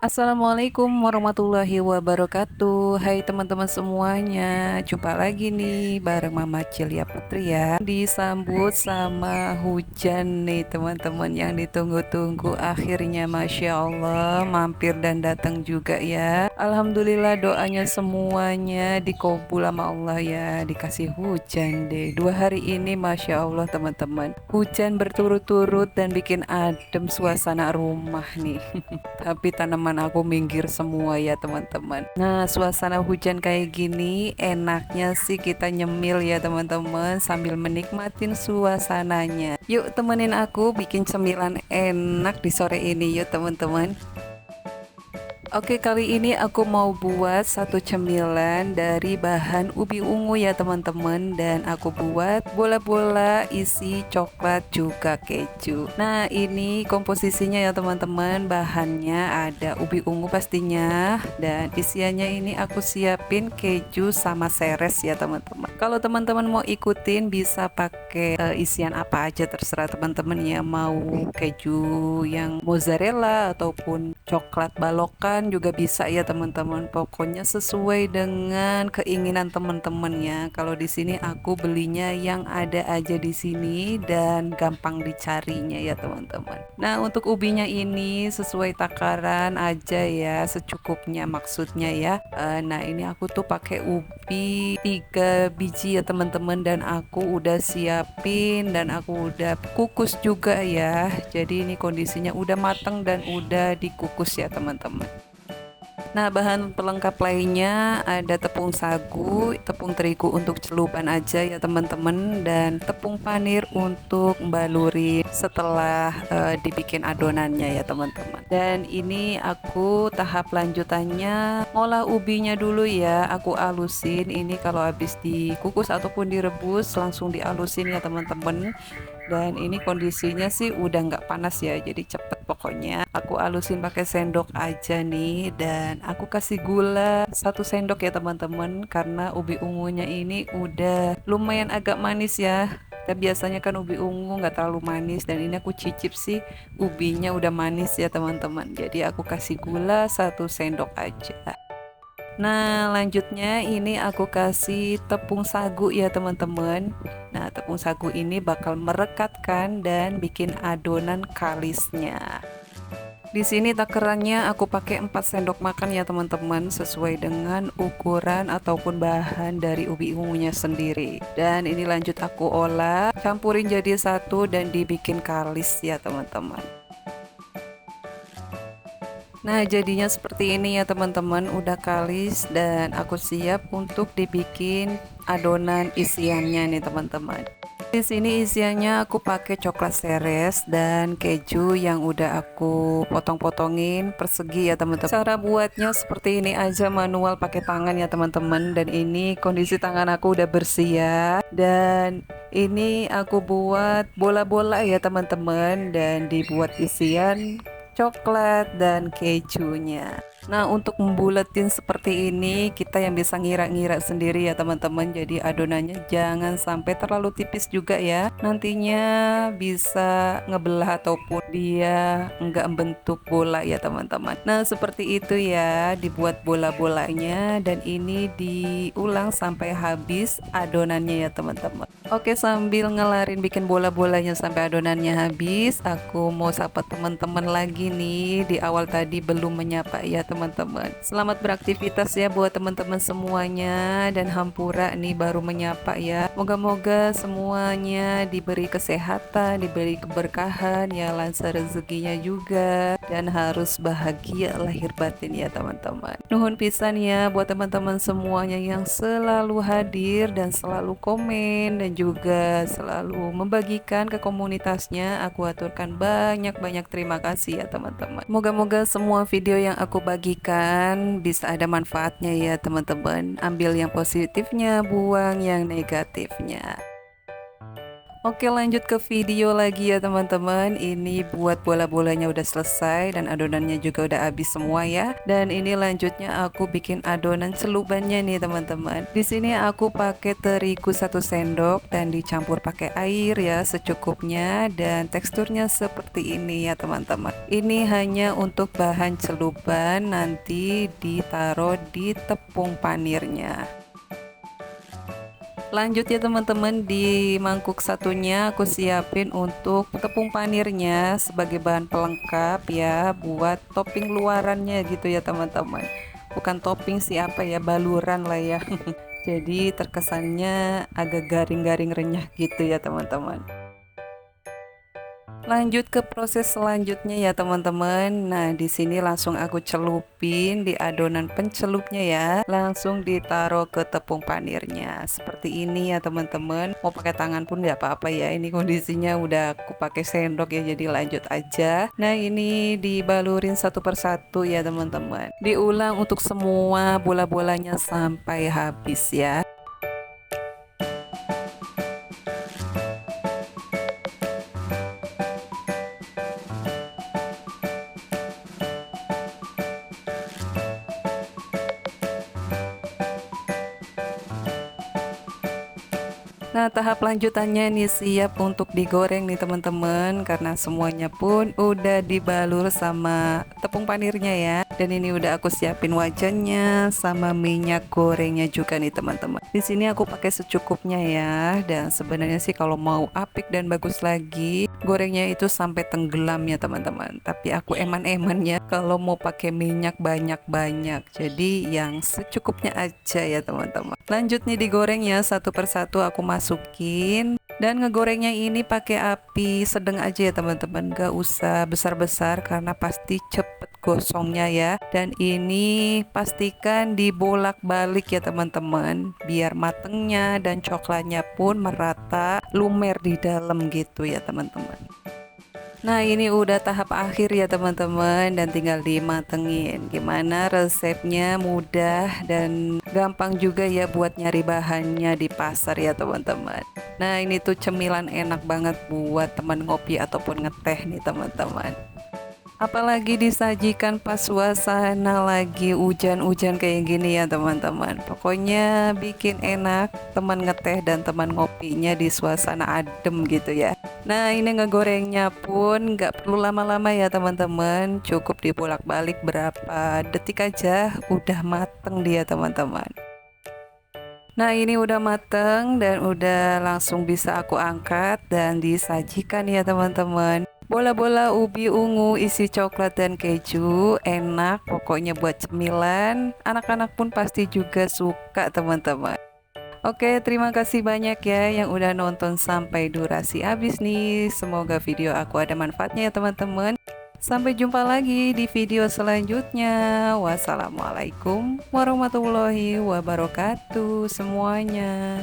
Assalamualaikum warahmatullahi wabarakatuh. Hai teman-teman semuanya, jumpa lagi nih bareng Mama Cilia Putri ya. Disambut sama hujan nih teman-teman yang ditunggu-tunggu. Akhirnya Masya Allah mampir dan datang juga ya. Alhamdulillah doanya semuanya dikabul sama Allah ya. Dikasih hujan deh 2 hari ini Masya Allah teman-teman. Hujan berturut-turut dan bikin adem suasana rumah nih. Tapi tanaman aku minggir semua ya teman-teman. Nah, suasana hujan kayak gini enaknya sih kita nyemil ya teman-teman sambil menikmatin suasananya. Yuk temenin aku bikin cemilan enak di sore ini yuk teman-teman. Oke, kali ini aku mau buat satu cemilan dari bahan ubi ungu ya teman-teman. Dan aku buat bola-bola isi coklat juga keju. Nah, ini komposisinya ya teman-teman. Bahannya ada ubi ungu pastinya. Dan isiannya ini aku siapin keju sama seres ya teman-teman. Kalau teman-teman mau ikutin bisa pakai isian apa aja terserah teman-teman ya. Mau keju yang mozzarella ataupun coklat balokan juga bisa ya teman-teman. Pokoknya sesuai dengan keinginan teman-teman ya. Kalau di sini aku belinya yang ada aja di sini dan gampang dicarinya ya teman-teman. Nah, untuk ubinya ini sesuai takaran aja ya, secukupnya maksudnya ya. Nah, ini aku tuh pakai ubi 3 biji ya teman-teman, dan aku udah siapin dan aku udah kukus juga ya. Jadi ini kondisinya udah mateng dan udah dikukus ya teman-teman. Nah, bahan pelengkap lainnya ada tepung sagu, tepung terigu untuk celupan aja ya teman-teman, dan tepung panir untuk baluri setelah dibikin adonannya ya teman-teman. Dan ini aku tahap lanjutannya ngolah ubinya dulu ya, aku alusin. Ini kalau habis dikukus ataupun direbus langsung dialusin ya teman-teman. Dan ini kondisinya sih udah nggak panas ya, jadi cepet pokoknya. Aku alusin pakai sendok aja nih, dan aku kasih gula 1 sendok ya teman-teman, karena ubi ungunya ini udah lumayan agak manis ya. Dan biasanya kan ubi ungu nggak terlalu manis, dan ini aku cicip sih ubinya udah manis ya teman-teman. Jadi aku kasih gula 1 sendok aja. Nah, lanjutnya ini aku kasih tepung sagu ya teman-teman. Nah, tepung sagu ini bakal merekatkan dan bikin adonan kalisnya. Di sini takarannya aku pakai 4 sendok makan ya teman-teman, sesuai dengan ukuran ataupun bahan dari ubi ungunya sendiri. Dan ini lanjut aku olah, campurin jadi satu dan dibikin kalis ya teman-teman. Nah, jadinya seperti ini ya teman-teman, udah kalis dan aku siap untuk dibikin adonan isiannya nih teman-teman. Di sini isiannya aku pakai coklat seres dan keju yang udah aku potong-potongin persegi ya teman-teman. Cara buatnya seperti ini aja, manual pakai tangan ya teman-teman. Dan ini kondisi tangan aku udah bersih ya. Dan ini aku buat bola-bola ya teman-teman, dan dibuat isian coklat dan kejunya. Nah, untuk membuletin seperti ini kita yang bisa ngira-ngira sendiri ya teman-teman. Jadi adonannya jangan sampai terlalu tipis juga ya, nantinya bisa ngebelah ataupun dia nggak bentuk bola ya teman-teman. Nah, seperti itu ya dibuat bola-bolanya, dan ini diulang sampai habis adonannya ya teman-teman. Oke, sambil ngelarin bikin bola-bolanya sampai adonannya habis, aku mau sapa teman-teman lagi nih. Di awal tadi belum menyapa ya teman-teman. Selamat beraktivitas ya buat teman-teman semuanya, dan hampura nih baru menyapa ya. Moga-moga semuanya diberi kesehatan, diberi keberkahan ya, lancar rezekinya juga, dan harus bahagia lahir batin ya teman-teman. Nuhun pisan ya buat teman-teman semuanya yang selalu hadir dan selalu komen dan juga selalu membagikan ke komunitasnya. Aku aturkan banyak-banyak terima kasih ya teman-teman. Moga-moga semua video yang aku bagikan bisa ada manfaatnya ya teman-teman. Ambil yang positifnya, buang yang negatifnya. Oke, lanjut ke video lagi ya teman-teman. Ini buat bola-bolanya udah selesai dan adonannya juga udah habis semua ya. Dan ini lanjutnya aku bikin adonan celubannya nih teman-teman. Di sini aku pakai terigu 1 sendok dan dicampur pakai air ya secukupnya, dan teksturnya seperti ini ya teman-teman. Ini hanya untuk bahan celuban, nanti ditaruh di tepung panirnya. Lanjut ya teman-teman, di mangkuk satunya aku siapin untuk tepung panirnya sebagai bahan pelengkap ya, buat topping luarannya gitu ya teman-teman. Bukan topping sih, apa ya, baluran lah ya. Jadi terkesannya agak garing-garing renyah gitu ya teman-teman. Lanjut ke proses selanjutnya ya teman-teman. Nah, di sini langsung aku celupin di adonan pencelupnya ya. Langsung ditaruh ke tepung panirnya. Seperti ini ya teman-teman. Mau pakai tangan pun nggak apa-apa ya. Ini kondisinya udah aku pakai sendok ya, jadi lanjut aja. Nah, ini dibalurin satu persatu ya teman-teman. Diulang untuk semua bola-bolanya sampai habis ya. Nah, tahap lanjutannya nih siap untuk digoreng nih teman-teman, karena semuanya pun udah dibalur sama tepung panirnya ya. Dan ini udah aku siapin wajannya sama minyak gorengnya juga nih teman-teman. Di sini aku pakai secukupnya ya. Dan sebenarnya sih kalau mau apik dan bagus lagi, gorengnya itu sampai tenggelam ya teman-teman. Tapi aku eman-eman ya kalau mau pakai minyak banyak-banyak. Jadi yang secukupnya aja ya teman-teman. Lanjut nih digoreng ya, satu persatu aku masukin. Dan ngegorengnya ini pakai api sedang aja ya teman-teman, gak usah besar-besar karena pasti cepet gosongnya ya. Dan ini pastikan dibolak-balik ya teman-teman, biar matengnya dan coklatnya pun merata, lumer di dalam gitu ya teman-teman. Nah, ini udah tahap akhir ya teman-teman, dan tinggal dimatengin. Gimana resepnya? Mudah dan gampang juga ya buat nyari bahannya di pasar ya teman-teman. Nah, ini tuh cemilan enak banget buat teman ngopi ataupun ngeteh nih teman-teman. Apalagi disajikan pas suasana lagi hujan-hujan kayak gini ya teman-teman. Pokoknya bikin enak teman ngeteh dan teman ngopinya di suasana adem gitu ya. Nah, ini ngegorengnya pun nggak perlu lama-lama ya teman-teman. Cukup dibolak-balik berapa detik aja udah mateng dia teman-teman. Nah, ini udah mateng dan udah langsung bisa aku angkat dan disajikan ya teman-teman. Bola-bola ubi ungu isi coklat dan keju, enak pokoknya buat cemilan. Anak-anak pun pasti juga suka teman-teman. Oke, terima kasih banyak ya yang udah nonton sampai durasi habis nih. Semoga video aku ada manfaatnya ya teman-teman. Sampai jumpa lagi di video selanjutnya. Wassalamualaikum warahmatullahi wabarakatuh semuanya.